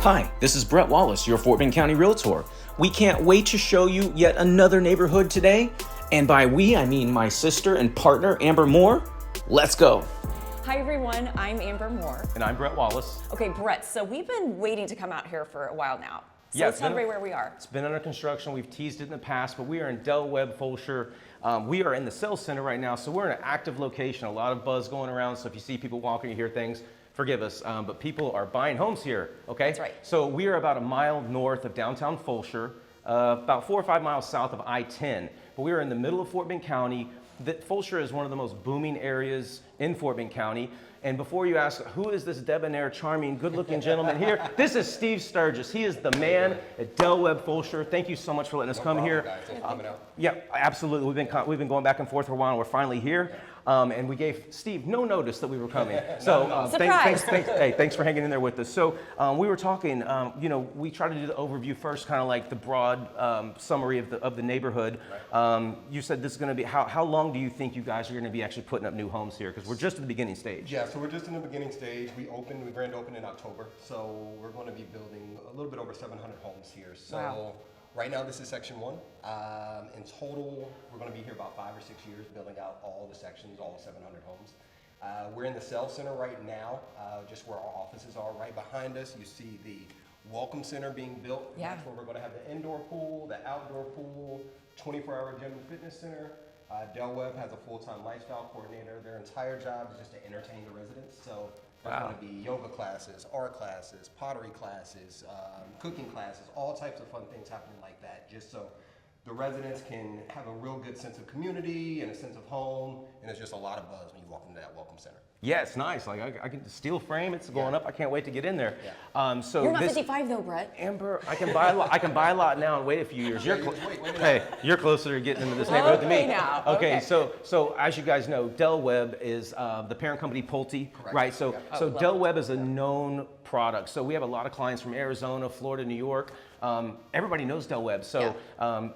Hi, this is Bret Wallace, your Fort Bend County Realtor. We can't wait to show you yet another neighborhood today. And by we, I mean my sister and partner, Amber Moore. Let's go. Hi everyone, I'm Amber Moore. And I'm Bret Wallace. Okay, Bret, so we've been waiting to come out here for a while now. So tell everybody where we are. It's been under construction. We've teased it in the past, but we are in Webb, Fulshear. We are in the sales center right now, so we're in an active location. A lot of buzz going around, so if you see people walking, you hear things, forgive us, but people are buying homes here, okay? That's right. So we are about a mile north of downtown Fulshear, about 4 or 5 miles south of I-10. But we are in the middle of Fort Bend County. Fulshear is one of the most booming areas in Fort Bend County. And before you ask, who is this debonair, charming, good-looking gentleman here? This is Steve Sturgis. He is the man at Webb Fulshear. Thank you so much for letting us come here. Guys. Thanks for coming out. Yeah, absolutely. We've been going back and forth for a while, and we're finally here. And we gave Steve no notice that we were coming. So thanks for hanging in there with us. So we were talking. We try to do the overview first, kind of like the broad summary of the neighborhood. Right. You said this is going to be how long do you think you guys are going to be actually putting up new homes here? Because we're just at the beginning stage. Yeah, so we're just in the beginning stage. We grand opened in October, so we're going to be building a little bit over 700 homes here. So. Wow. Right now, this is section 1. In total, we're going to be here about 5 or 6 years, building out all the sections, all 700 homes. We're in the sales center right now, just where our offices are. Right behind us, you see the welcome center being built. Yeah. That's where we're going to have the indoor pool, the outdoor pool, 24-hour gym and fitness center. Webb has a full-time lifestyle coordinator. Their entire job is just to entertain the residents. So there's going to be yoga classes, art classes, pottery classes, cooking classes, all types of fun things happening like that, just so the residents can have a real good sense of community and a sense of home, and there's just a lot of buzz when you walk into that welcome center. Yeah, it's nice. Like I can steel frame. It's going up. I can't wait to get in there. Yeah. So you're not 55 though, Bret. Amber, I can buy a lot. I can buy a lot now and wait a few years. You're closer to getting into this neighborhood than me. Now. Okay. So as you guys know, Webb is the parent company Pulte, right? So Webb is a known product. So we have a lot of clients from Arizona, Florida, New York. Everybody knows Webb. So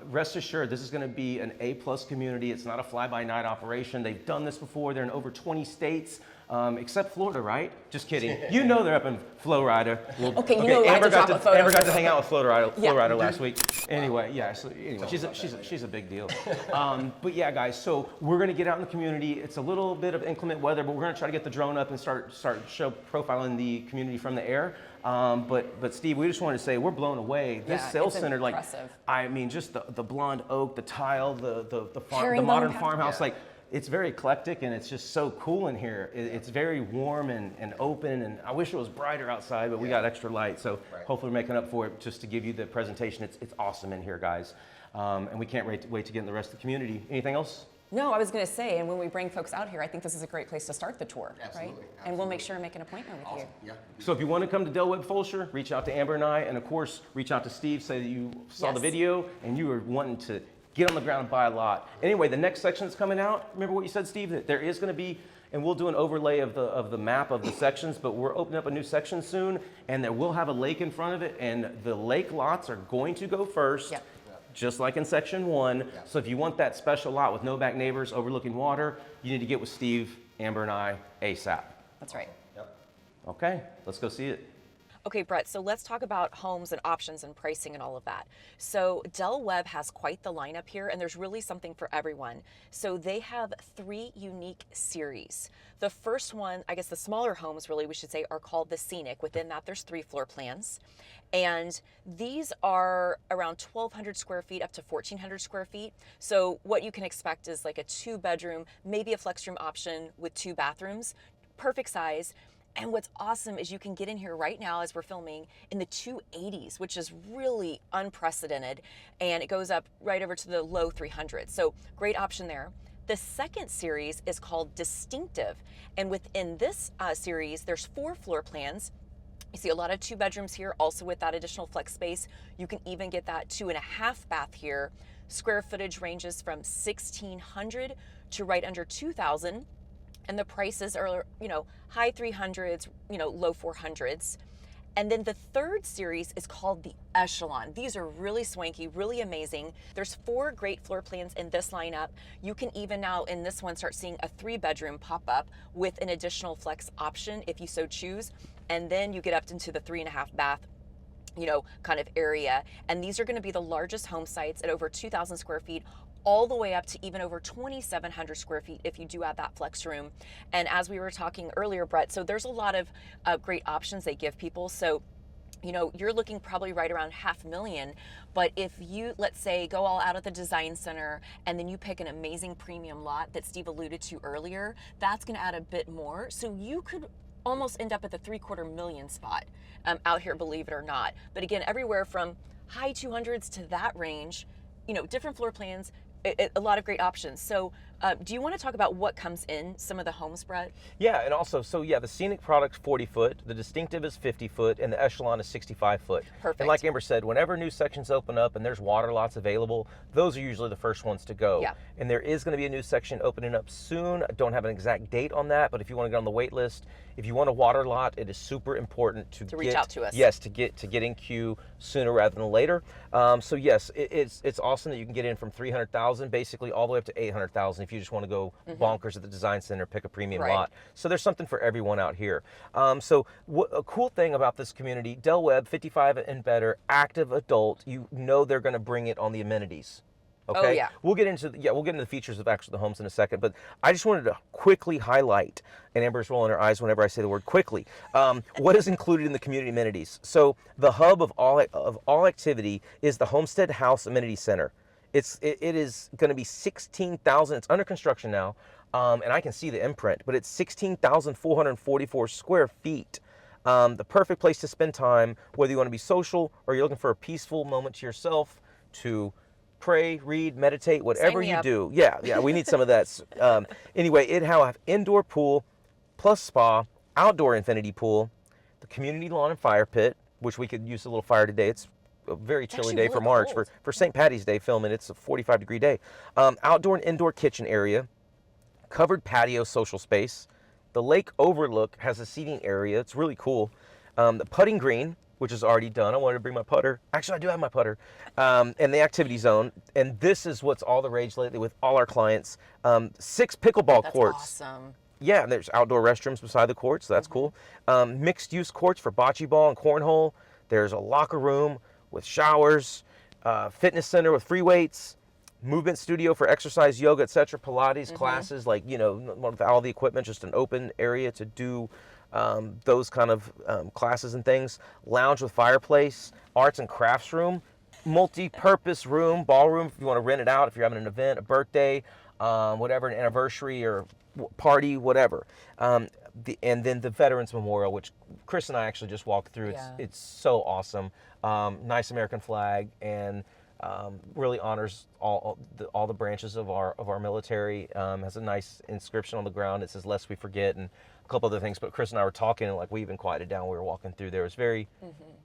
rest assured, this is going to be an A+ community. It's not a fly-by-night operation. They've done this before. They're in over 20 states. Except Florida, right? Just kidding. You know they're up in Florida. Amber got to hang out with Florida last week. Anyway, she's a big deal. But yeah, guys, so we're gonna get out in the community. It's a little bit of inclement weather, but we're gonna try to get the drone up and start profiling the community from the air. But Steve, we just wanted to say we're blown away. This sales center, impressive. I mean, just the blonde oak, the tile, the modern farmhouse, like. It's very eclectic and it's just so cool in here. It's very warm and open, and I wish it was brighter outside, but we got extra light, so hopefully we're making up for it just to give you the presentation. It's awesome in here, guys. And we can't wait to get in the rest of the community. Anything else? No, I was going to say, and when we bring folks out here, I think this is a great place to start the tour, Absolutely. right? And we'll make sure to make an appointment with you. Yeah. So if you want to come to Webb Fulshear, reach out to Amber and I, and of course, reach out to Steve, say that you saw the video and you were wanting to get on the ground and buy a lot. Anyway, the next section that's coming out, remember what you said, Steve, that there is going to be, and we'll do an overlay of the map of the sections, but we're opening up a new section soon, and that we'll have a lake in front of it, and the lake lots are going to go first, just like in section 1. So if you want that special lot with no back neighbors overlooking water, you need to get with Steve, Amber, and I ASAP. That's right. Yep. Okay, let's go see it. Okay, Bret, so let's talk about homes and options and pricing and all of that. So Webb has quite the lineup here, and there's really something for everyone. So they have 3 unique series. The first one, I guess the smaller homes really we should say, are called the Scenic. Within that there's 3 floor plans. And these are around 1,200 square feet up to 1,400 square feet. So what you can expect is like a 2-bedroom, maybe a flex room option with 2 bathrooms. Perfect size. And what's awesome is you can get in here right now as we're filming in the 280s, which is really unprecedented. And it goes up right over to the low 300s. So great option there. The second series is called Distinctive. And within this series, there's 4 floor plans. You see a lot of 2 bedrooms here, also with that additional flex space. You can even get that 2.5 bath here. Square footage ranges from 1,600 to right under 2,000. And the prices are, high 300s, low 400s. And then the third series is called the Echelon. These are really swanky, really amazing. There's 4 great floor plans in this lineup. You can even now in this one start seeing a 3-bedroom pop up with an additional flex option if you so choose. And then you get up into the 3.5 bath kind of area. And these are going to be the largest home sites at over 2,000 square feet, all the way up to even over 2,700 square feet if you do add that flex room. And as we were talking earlier, Brett, so there's a lot of great options they give people. So you're looking probably right around $500,000, but if you, let's say, go all out at the design center and then you pick an amazing premium lot that Steve alluded to earlier, that's going to add a bit more. So you could almost end up at the $750,000 spot out here, believe it or not. But again, everywhere from high 200s to that range, different floor plans, a lot of great options. So do you want to talk about what comes in some of the homes, Brett? Yeah, and also, the scenic product's 40 foot, the distinctive is 50 foot, and the echelon is 65 foot. Perfect. And like Amber said, whenever new sections open up and there's water lots available, those are usually the first ones to go. Yeah. And there is going to be a new section opening up soon. I don't have an exact date on that, but if you want to get on the wait list, if you want a water lot, it is super important to reach out to us. Yes, to get in queue sooner rather than later. So yes, it's awesome that you can get in from 300,000 basically all the way up to 800,000 if you just want to go bonkers at the design center, pick a premium lot. So there's something for everyone out here. So a cool thing about this community, Del Webb, 55 and better, active adult, they're going to bring it on the amenities. Okay. Oh, yeah. We'll get into the features of actually the homes in a second, but I just wanted to quickly highlight, and Amber's rolling her eyes whenever I say the word quickly, what is included in the community amenities. So the hub of all activity is the Homestead House Amenity Center. It is going to be 16,000. It's under construction now, and I can see the imprint, but it's 16,444 square feet. The perfect place to spend time, whether you want to be social or you're looking for a peaceful moment to yourself, to pray, read, meditate, whatever you do. Yeah, we need some of that. Anyway, it have indoor pool plus spa, outdoor infinity pool, the community lawn and fire pit, which we could use a little fire today. It's a very chilly day for March. For St. Patty's Day filming, it's a 45-degree day. Outdoor and indoor kitchen area, covered patio social space. The lake overlook has a seating area. It's really cool. The putting green, which is already done. I wanted to bring my putter. Actually, I do have my putter. And the activity zone. And this is what's all the rage lately with all our clients. 6 pickleball courts. That's awesome. Yeah, and there's outdoor restrooms beside the courts, so that's cool. Mixed use courts for bocce ball and cornhole. There's a locker room with showers, fitness center with free weights, movement studio for exercise, yoga, etc., Pilates classes, with all the equipment, just an open area to do those kind of classes and things. Lounge with fireplace, arts and crafts room, multi-purpose room, ballroom if you want to rent it out if you're having an event, a birthday, whatever, an anniversary or party, whatever. And then the Veterans Memorial, which Chris and I actually just walked through. It's so awesome. Nice American flag, and really honors all the branches of our military. Has a nice inscription on the ground. It says "Lest we forget," and a couple other things. But Chris and I were talking, and we even quieted down when we were walking through there. It was very,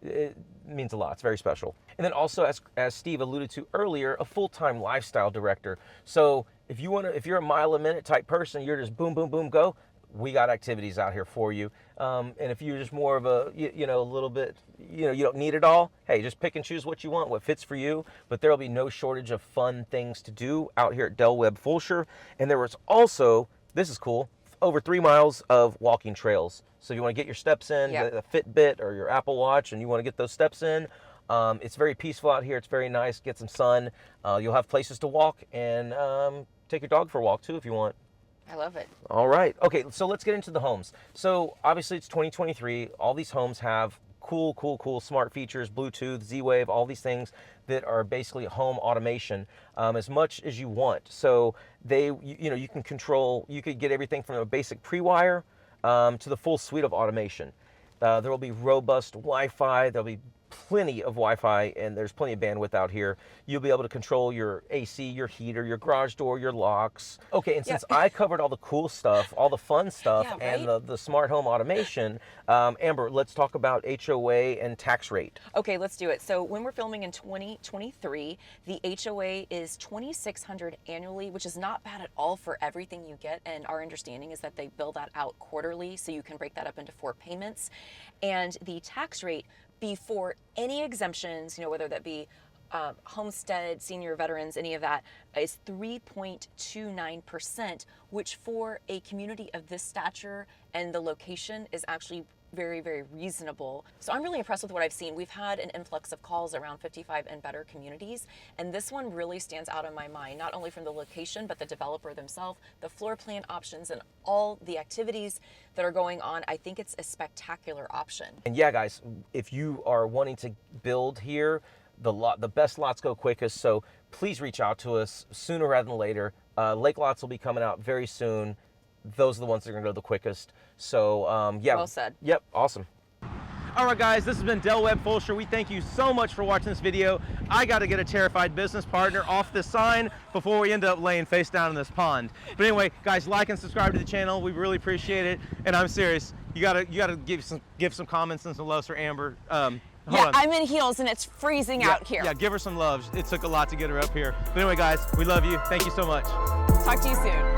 it means a lot. It's very special. And then also, as Steve alluded to earlier, a full-time lifestyle director. So if you're a mile a minute type person, you're just boom, boom, boom, go. We got activities out here for you. And if you're just more of a little bit, you don't need it all, hey, just pick and choose what you want, what fits for you. But there'll be no shortage of fun things to do out here at Del Webb Fulshear. And there was also, this is cool, over 3 miles of walking trails. So if you want to get your steps in, the Fitbit or your Apple Watch, and you want to get those steps in, it's very peaceful out here. It's very nice. Get some sun. You'll have places to walk, and take your dog for a walk too if you want. I love it. All right. Okay, so let's get into the homes. So obviously it's 2023. All these homes have cool smart features, Bluetooth, Z-Wave, all these things that are basically home automation, as much as you want. So you can control, you could get everything from a basic pre-wire to the full suite of automation. There will be robust Wi-Fi. There'll be plenty of Wi-Fi, and there's plenty of bandwidth out here. You'll be able to control your AC, your heater, your garage door, your locks. Okay, and since I covered all the cool stuff, all the fun stuff, and the smart home automation, Amber, let's talk about HOA and tax rate. Okay, let's do it. So when we're filming in 2023, the HOA is $2,600 annually, which is not bad at all for everything you get. And our understanding is that they bill that out quarterly, so you can break that up into 4 payments. And the tax rate before any exemptions, whether that be homestead, senior veterans, any of that, is 3.29%, which for a community of this stature and the location is actually very, very reasonable. So I'm really impressed with what I've seen. We've had an influx of calls around 55 and better communities, and this one really stands out in my mind, not only from the location, but the developer themselves, the floor plan options, and all the activities that are going on. I think it's a spectacular option. And yeah, guys, if you are wanting to build here, the best lots go quickest, so please reach out to us sooner rather than later. Lake lots will be coming out very soon. Those are the ones that are gonna go the quickest. So yeah. Well said. Yep, awesome. All right, guys, this has been Del Webb Fulshear. We thank you so much for watching this video. I got to get a terrified business partner off this sign before we end up laying face down in this pond. But anyway, guys, like and subscribe to the channel. We really appreciate it. And I'm serious. You gotta give some comments and some loves for Amber. Yeah, I'm in heels and it's freezing out here. Yeah, give her some love. It took a lot to get her up here. But anyway, guys, we love you. Thank you so much. Talk to you soon.